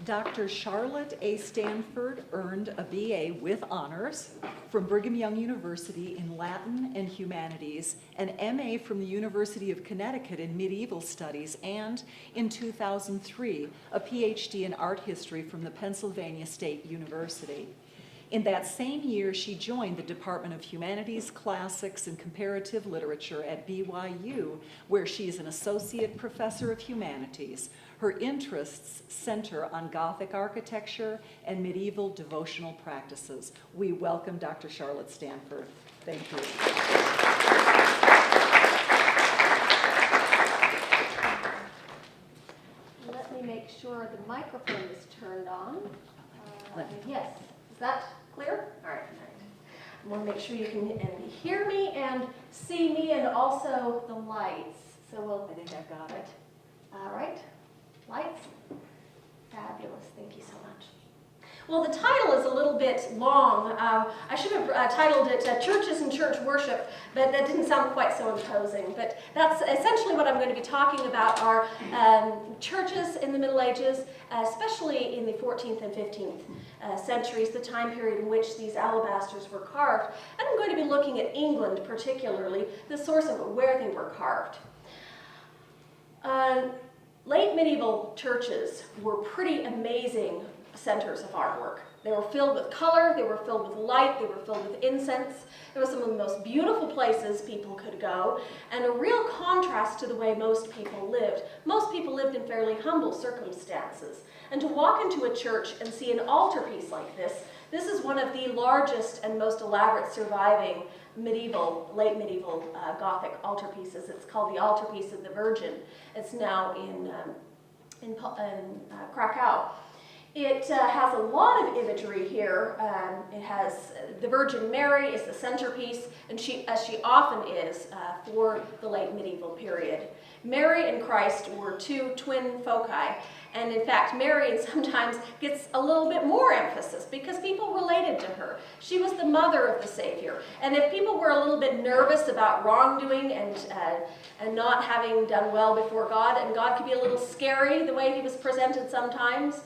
Dr. Charlotte A. Stanford earned a BA with honors from Brigham Young University in Latin and Humanities, an MA from the University of Connecticut in Medieval Studies, and in 2003, a PhD in art history from the Pennsylvania State University. In that same year, she joined the Department of Humanities, Classics, and Comparative Literature at BYU, where she is an Associate Professor of Humanities. Her interests center on Gothic architecture and medieval devotional practices. We welcome Dr. Charlotte Stanford. Thank you. Let me make sure the microphone is turned on. Yes, is that clear? All right. I want to make sure you can hear me and see me, and also the lights. So I think I've got it. All right. Lights? Fabulous. Thank you so much. Well, the title is a little bit long. I should have titled it Churches and Church Worship, but that didn't sound quite so imposing. But that's essentially what I'm going to be talking about are churches in the Middle Ages, especially in the 14th and 15th centuries, the time period in which these alabasters were carved. And I'm going to be looking at England particularly, the source of where they were carved. Late medieval churches were pretty amazing centers of artwork. They were filled with color, they were filled with light, they were filled with incense. It was some of the most beautiful places people could go, and a real contrast to the way most people lived. Most people lived in fairly humble circumstances. And to walk into a church and see an altarpiece like this is one of the largest and most elaborate surviving late medieval Gothic altarpieces. It's called the Altarpiece of the Virgin. It's now in Krakow. It has a lot of imagery here. It has the Virgin Mary is the centerpiece, and as she often is for the late medieval period. Mary and Christ were two twin foci, and in fact, Mary sometimes gets a little bit more emphasis because people related to her. She was the mother of the Savior, and if people were a little bit nervous about wrongdoing and not having done well before God, and God could be a little scary the way he was presented sometimes,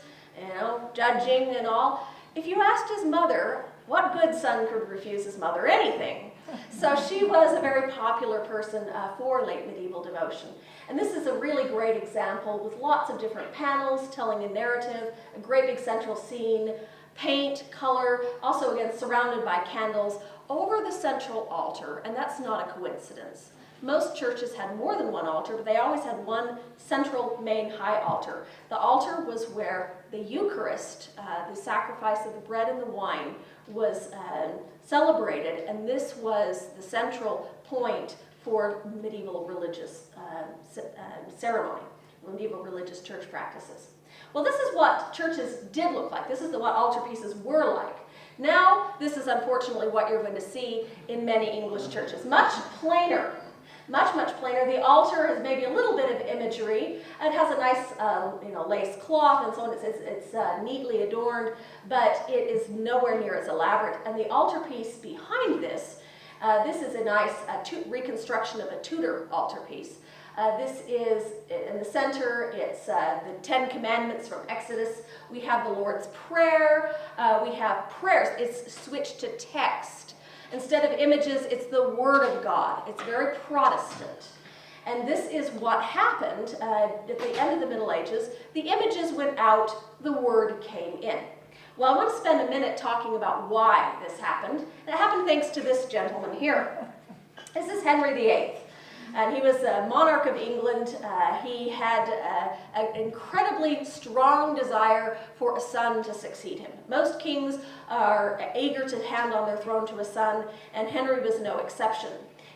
judging and all. If you asked his mother, what good son could refuse his mother anything? So she was a very popular person for late medieval devotion. And this is a really great example with lots of different panels telling a narrative, a great big central scene, paint, color, also again surrounded by candles over the central altar, and that's not a coincidence. Most churches had more than one altar, but they always had one central main high altar. The altar was where the Eucharist, the sacrifice of the bread and the wine, was celebrated, and this was the central point for medieval religious ceremony, medieval religious church practices. Well, this is what churches did look like. This is what altarpieces were like. Now, this is unfortunately what you're going to see in many English churches. Much plainer. Much plainer. The altar has maybe a little bit of imagery. It has a nice, lace cloth and so on. It's neatly adorned, but it is nowhere near as elaborate. And the altarpiece behind this is a nice reconstruction of a Tudor altarpiece. This is in the center. It's the 10 Commandments from Exodus. We have the Lord's Prayer. We have prayers. It's switched to text. Instead of images, it's the Word of God. It's very Protestant. And this is what happened at the end of the Middle Ages. The images went out, the Word came in. Well, I want to spend a minute talking about why this happened. And it happened thanks to this gentleman here. This is Henry VIII. And he was a monarch of England. He had an incredibly strong desire for a son to succeed him. Most kings are eager to hand on their throne to a son, and Henry was no exception.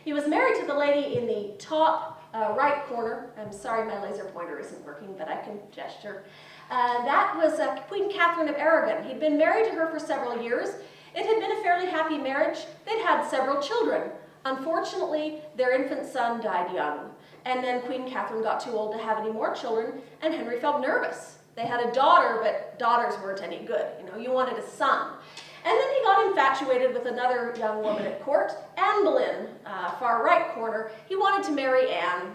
He was married to the lady in the top right corner. I'm sorry my laser pointer isn't working, but I can gesture. That was Queen Catherine of Aragon. He'd been married to her for several years. It had been a fairly happy marriage. They'd had several children. Unfortunately, their infant son died young, and then Queen Catherine got too old to have any more children, and Henry felt nervous. They had a daughter, but daughters weren't any good. You wanted a son. And then he got infatuated with another young woman at court, Anne Boleyn, far right corner. He wanted to marry Anne.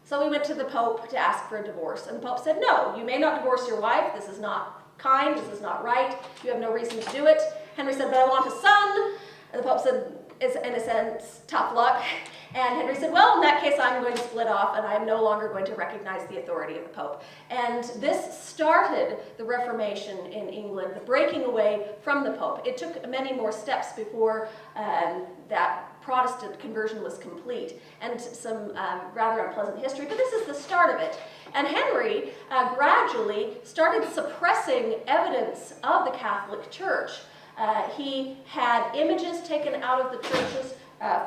So he went to the Pope to ask for a divorce, and the Pope said, no, you may not divorce your wife. This is not kind, this is not right. You have no reason to do it. Henry said, but I want a son. And the Pope said, it's in a sense, tough luck. And Henry said, well, in that case, I'm going to split off, and I'm no longer going to recognize the authority of the Pope. And this started the Reformation in England, the breaking away from the Pope. It took many more steps before that Protestant conversion was complete, and some rather unpleasant history, but this is the start of it. And Henry gradually started suppressing evidence of the Catholic Church. He had images taken out of the churches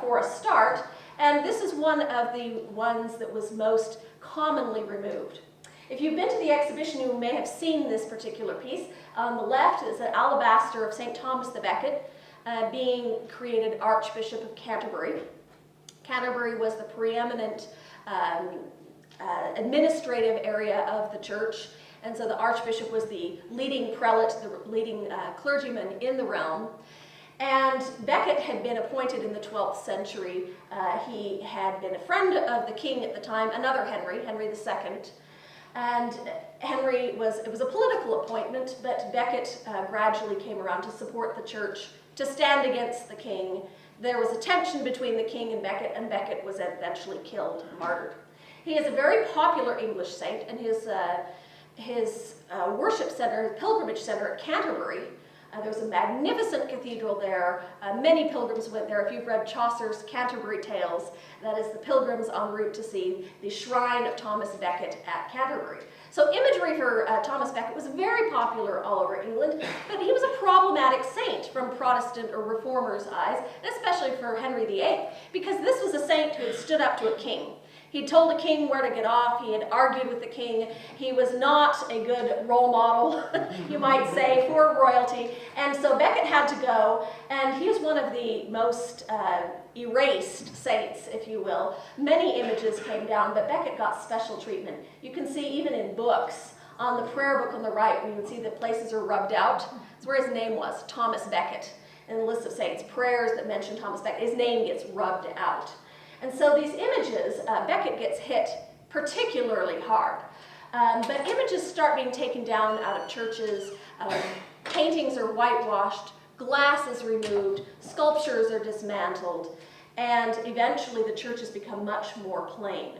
for a start, and this is one of the ones that was most commonly removed. If you've been to the exhibition, you may have seen this particular piece. On the left is an alabaster of St. Thomas the Becket, being created Archbishop of Canterbury. Canterbury was the preeminent administrative area of the church, and so the Archbishop was the leading prelate, the leading clergyman in the realm. And Becket had been appointed in the 12th century. He had been a friend of the king at the time, another Henry, Henry II. And it was a political appointment, but Becket gradually came around to support the church, to stand against the king. There was a tension between the king and Becket was eventually killed and martyred. He is a very popular English saint, and his worship center, pilgrimage center at Canterbury, there was a magnificent cathedral there. Many pilgrims went there. If you've read Chaucer's Canterbury Tales, that is the pilgrims en route to see the shrine of Thomas Becket at Canterbury. So imagery for Thomas Becket was very popular all over England, but he was a problematic saint from Protestant or Reformers' eyes, especially for Henry VIII, because this was a saint who had stood up to a king. He told the king where to get off. He had argued with the king. He was not a good role model, you might say, for royalty. And so Becket had to go, and he was one of the most erased saints, if you will. Many images came down, but Becket got special treatment. You can see even in books, on the prayer book on the right, you can see the places are rubbed out. That's where his name was, Thomas Becket. In the list of saints, prayers that mention Thomas Becket, his name gets rubbed out. And so these images, Becket gets hit particularly hard. But images start being taken down out of churches, paintings are whitewashed, glass is removed, sculptures are dismantled, and eventually the churches become much more plain.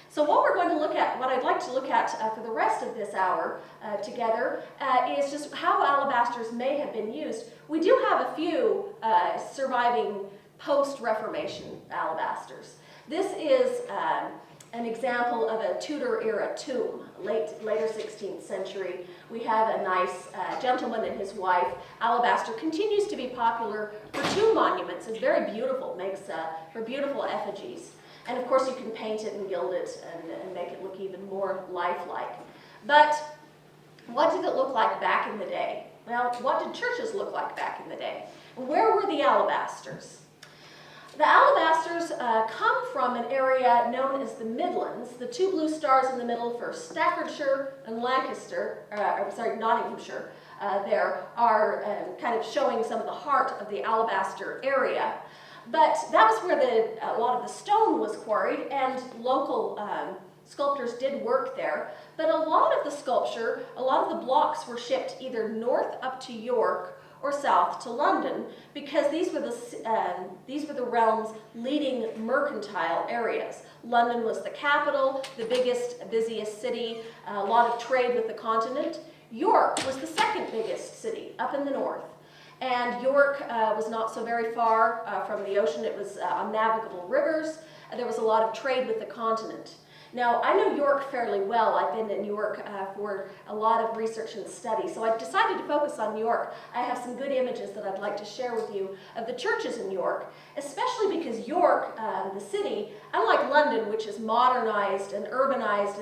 So what I'd like to look at for the rest of this hour together is just how alabasters may have been used. We do have a few surviving post-Reformation alabasters. This is an example of a Tudor-era tomb, later 16th century. We have a nice gentleman and his wife. Alabaster continues to be popular for tomb monuments. It's very beautiful, makes for beautiful effigies. And of course you can paint it and gild it and make it look even more lifelike. But what did it look like back in the day? Well, what did churches look like back in the day? Where were the alabasters? The alabasters come from an area known as the Midlands. The two blue stars in the middle for Staffordshire and Nottinghamshire there are kind of showing some of the heart of the alabaster area. But that was where a lot of the stone was quarried, and local sculptors did work there. But a lot of the sculpture, a lot of the blocks were shipped either north up to York or south to London, because these were the realm's leading mercantile areas. London was the capital, the biggest, busiest city, a lot of trade with the continent. York was the second biggest city up in the north. And York was not so very far from the ocean. It was on navigable rivers. There was a lot of trade with the continent. Now, I know York fairly well. I've been in York for a lot of research and study, so I've decided to focus on York. I have some good images that I'd like to share with you of the churches in York, especially because York, the city, unlike London, which is modernized and urbanized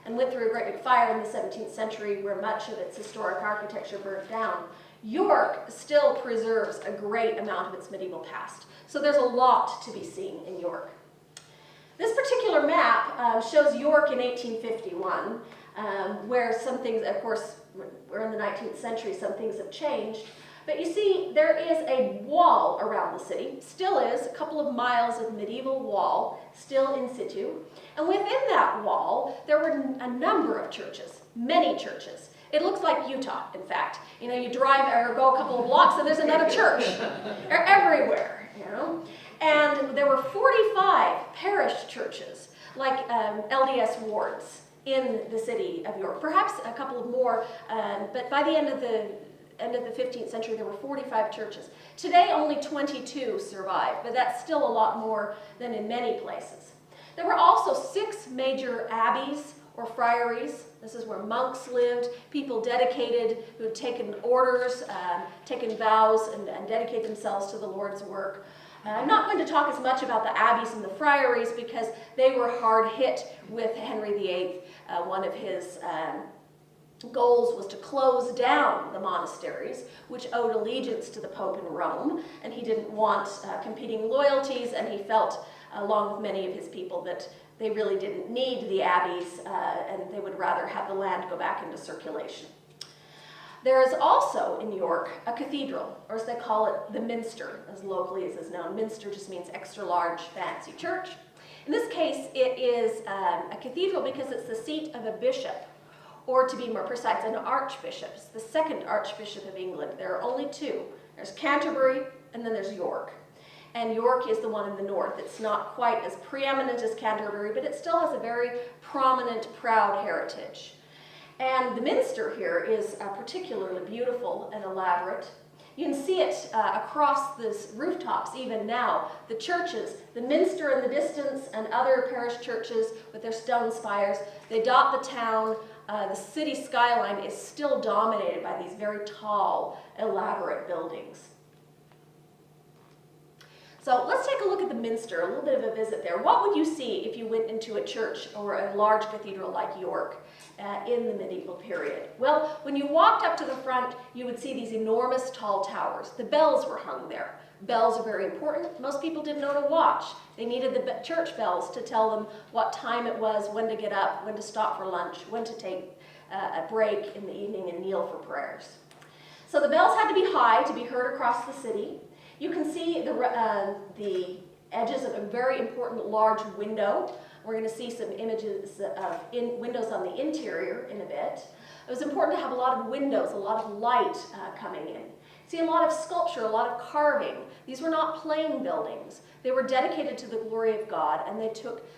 and went through a great big fire in the 17th century where much of its historic architecture burnt down, York still preserves a great amount of its medieval past. So there's a lot to be seen in York. This particular map shows York in 1851, where some things, of course, we're in the 19th century, some things have changed. But you see, there is a wall around the city, still is, a couple of miles of medieval wall, still in situ. And within that wall, there were a number of churches, many churches. It looks like Utah, in fact. You know, you drive or go a couple of blocks and there's another church. They're everywhere, you know. And there were 45 parish churches, like LDS wards in the city of York. Perhaps a couple more, but by the end of the 15th century, there were 45 churches. Today, only 22 survive, but that's still a lot more than in many places. There were also 6 major abbeys or friaries. This is where monks lived, people dedicated who had taken orders, taken vows, and dedicated themselves to the Lord's work. I'm not going to talk as much about the abbeys and the friaries because they were hard hit with Henry VIII. One of his goals was to close down the monasteries, which owed allegiance to the Pope in Rome, and he didn't want competing loyalties, and he felt, along with many of his people, that they really didn't need the abbeys, and they would rather have the land go back into circulation. There is also in York a cathedral, or as they call it, the Minster, as locally as is known. Minster just means extra large, fancy church. In this case, it is a cathedral because it's the seat of a bishop, or to be more precise, an archbishop. It's the second Archbishop of England. There are only 2. There's Canterbury, and then there's York. And York is the one in the north. It's not quite as preeminent as Canterbury, but it still has a very prominent, proud heritage. And the Minster here is particularly beautiful and elaborate. You can see it across the rooftops even now. The churches, the Minster in the distance and other parish churches with their stone spires, they dot the town. The city skyline is still dominated by these very tall, elaborate buildings. So let's take a look at the Minster, a little bit of a visit there. What would you see if you went into a church or a large cathedral like York in the medieval period? Well, when you walked up to the front, you would see these enormous tall towers. The bells were hung there. Bells are very important. Most people didn't own a watch. They needed the church bells to tell them what time it was, when to get up, when to stop for lunch, when to take a break in the evening and kneel for prayers. So the bells had to be high to be heard across the city. You can see the edges of a very important large window. We're going to see some images of windows on the interior in a bit. It was important to have a lot of windows, a lot of light coming in. See a lot of sculpture, a lot of carving. These were not plain buildings. They were dedicated to the glory of God, and they took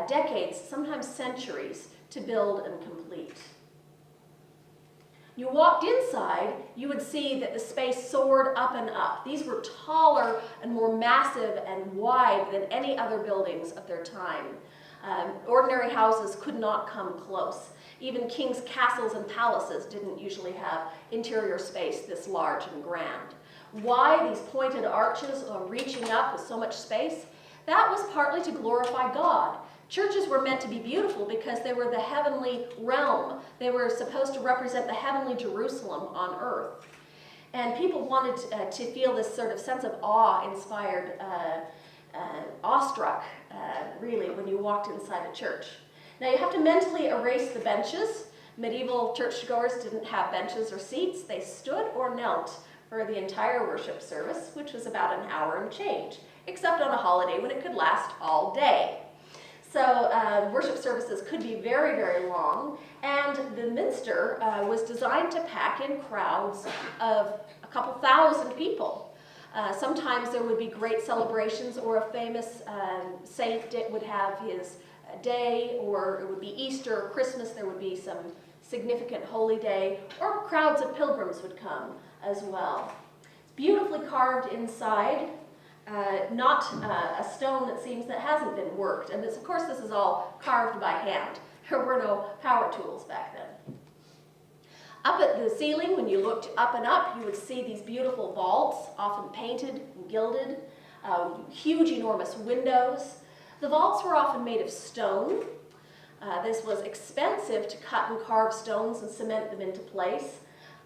decades, sometimes centuries, to build and complete. You walked inside, you would see that the space soared up and up. These were taller and more massive and wide than any other buildings of their time. Ordinary houses could not come close. Even kings' castles and palaces didn't usually have interior space this large and grand. Why these pointed arches reaching up with so much space? That was partly to glorify God. Churches were meant to be beautiful because they were the heavenly realm. They were supposed to represent the heavenly Jerusalem on earth. And people wanted to feel this sort of sense of awe-inspired, awestruck, really, when you walked inside a church. Now you have to mentally erase the benches. Medieval churchgoers didn't have benches or seats. They stood or knelt for the entire worship service, which was about an hour and change, except on a holiday when it could last all day. So worship services could be very, very long, and the Minster was designed to pack in crowds of a couple thousand people. Sometimes there would be great celebrations, or a famous saint would have his day, or it would be Easter or Christmas, there would be some significant holy day, or crowds of pilgrims would come as well. It's beautifully carved inside. Not a stone that seems that hasn't been worked. And of course this is all carved by hand. There were no power tools back then. Up at the ceiling, when you looked up and up, you would see these beautiful vaults, often painted and gilded, huge enormous windows. The vaults were often made of stone. This was expensive to cut and carve stones and cement them into place,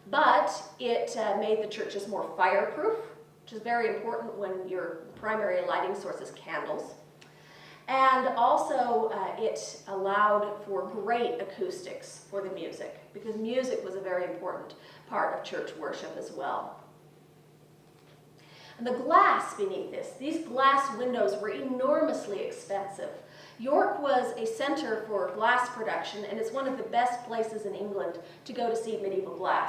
but it made the churches more fireproof, which is very important when your primary lighting source is candles. And also it allowed for great acoustics for the music, because music was a very important part of church worship as well. And the glass beneath this, these glass windows were enormously expensive. York was a center for glass production, and it's one of the best places in England to go to see medieval glass.